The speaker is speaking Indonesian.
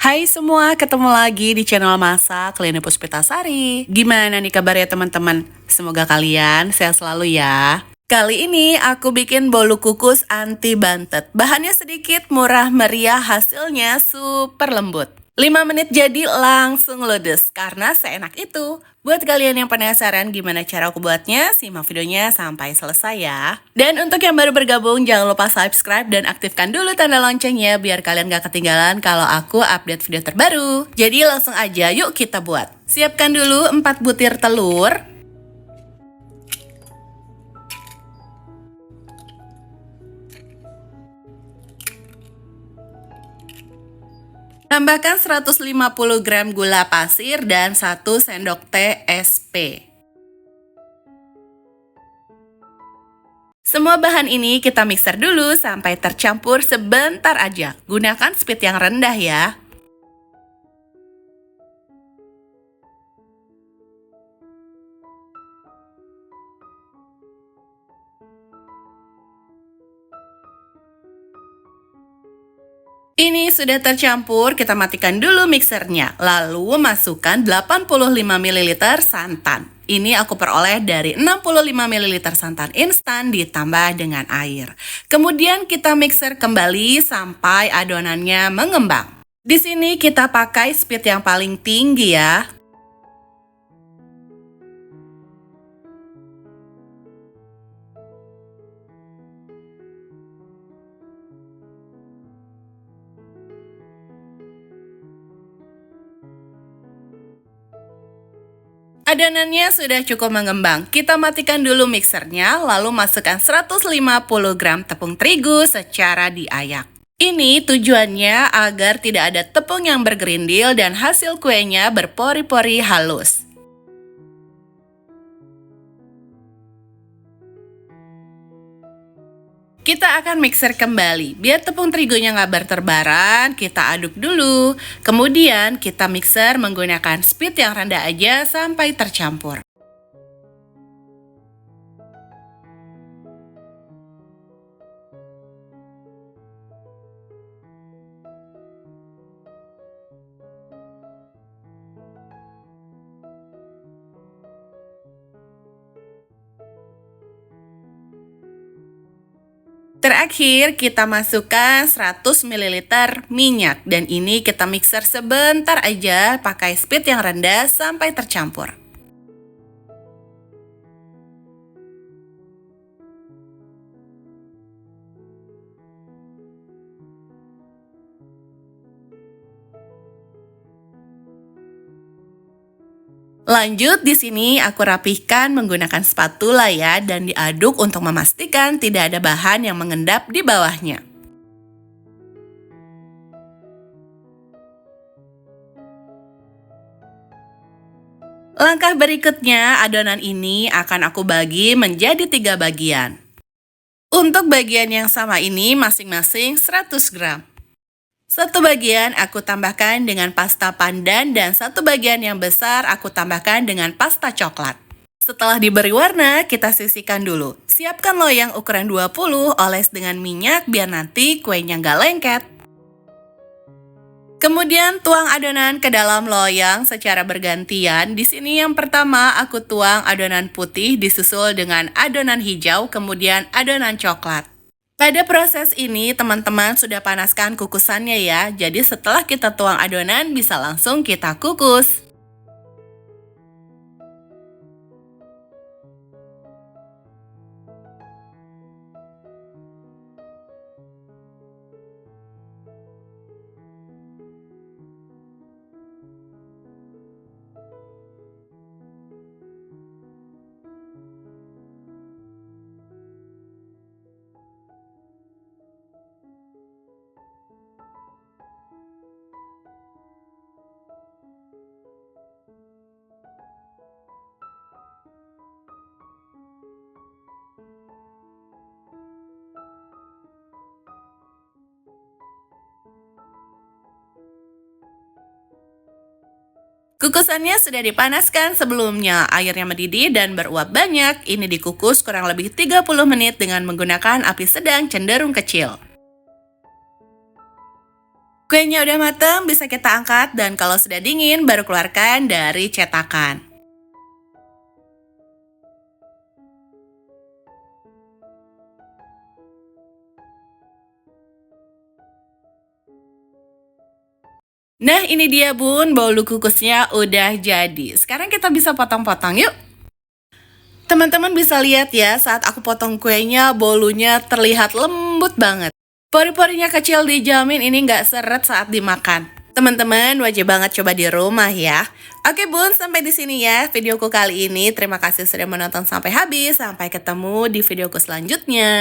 Hai semua, ketemu lagi di channel Masak Lini Puspitasari. Gimana nih kabarnya teman-teman? Semoga kalian sehat selalu ya. Kali ini aku bikin bolu kukus anti bantet. Bahannya sedikit, murah meriah, hasilnya super lembut. 5 menit jadi langsung ludes karena seenak itu. Buat kalian yang penasaran gimana cara aku buatnya, simak videonya sampai selesai ya. Dan untuk yang baru bergabung, jangan lupa subscribe dan aktifkan dulu tanda loncengnya biar kalian gak ketinggalan kalau aku update video terbaru. Jadi langsung aja yuk kita buat. Siapkan dulu 4 butir telur. Tambahkan 150 gram gula pasir dan 1 sendok teh SP. Semua bahan ini kita mixer dulu sampai tercampur sebentar aja. Gunakan speed yang rendah ya. Ini sudah tercampur, kita matikan dulu mixernya. Lalu masukkan 85 ml santan. Ini aku peroleh dari 65 ml santan instan ditambah dengan air. Kemudian kita mixer kembali sampai adonannya mengembang. Di sini kita pakai speed yang paling tinggi ya. Adonannya sudah cukup mengembang. Kita matikan dulu mixernya, lalu masukkan 150 gram tepung terigu secara diayak. Ini tujuannya agar tidak ada tepung yang bergerindil dan hasil kuenya berpori-pori halus. Kita akan mixer kembali, biar tepung terigunya nggak berterbaran, kita aduk dulu. Kemudian kita mixer menggunakan speed yang rendah aja sampai tercampur. Terakhir kita masukkan 100 ml minyak dan ini kita mixer sebentar aja pakai speed yang rendah sampai tercampur. Lanjut, di sini aku rapihkan menggunakan spatula ya dan diaduk untuk memastikan tidak ada bahan yang mengendap di bawahnya. Langkah berikutnya, adonan ini akan aku bagi menjadi 3 bagian. Untuk bagian yang sama ini masing-masing 100 gram. Satu bagian aku tambahkan dengan pasta pandan dan satu bagian yang besar aku tambahkan dengan pasta coklat. Setelah diberi warna, kita sisihkan dulu. Siapkan loyang ukuran 20, oles dengan minyak biar nanti kuenya nggak lengket. Kemudian tuang adonan ke dalam loyang secara bergantian. Di sini yang pertama aku tuang adonan putih disusul dengan adonan hijau, kemudian adonan coklat. Pada proses ini, teman-teman sudah panaskan kukusannya ya. Jadi setelah kita tuang adonan, bisa langsung kita kukus. Kukusannya sudah dipanaskan sebelumnya, airnya mendidih dan beruap banyak. Ini dikukus kurang lebih 30 menit dengan menggunakan api sedang cenderung kecil. Kuenya udah mateng, bisa kita angkat dan kalau sudah dingin baru keluarkan dari cetakan. Nah ini dia bun, bolu kukusnya udah jadi. Sekarang kita bisa potong-potong yuk. Teman-teman bisa lihat ya, saat aku potong kuenya, bolunya terlihat lembut banget. Pori-porinya kecil, dijamin ini nggak seret saat dimakan. Teman-teman wajib banget coba di rumah ya. Oke bun, sampai di sini ya videoku kali ini. Terima kasih sudah menonton sampai habis. Sampai ketemu di videoku selanjutnya.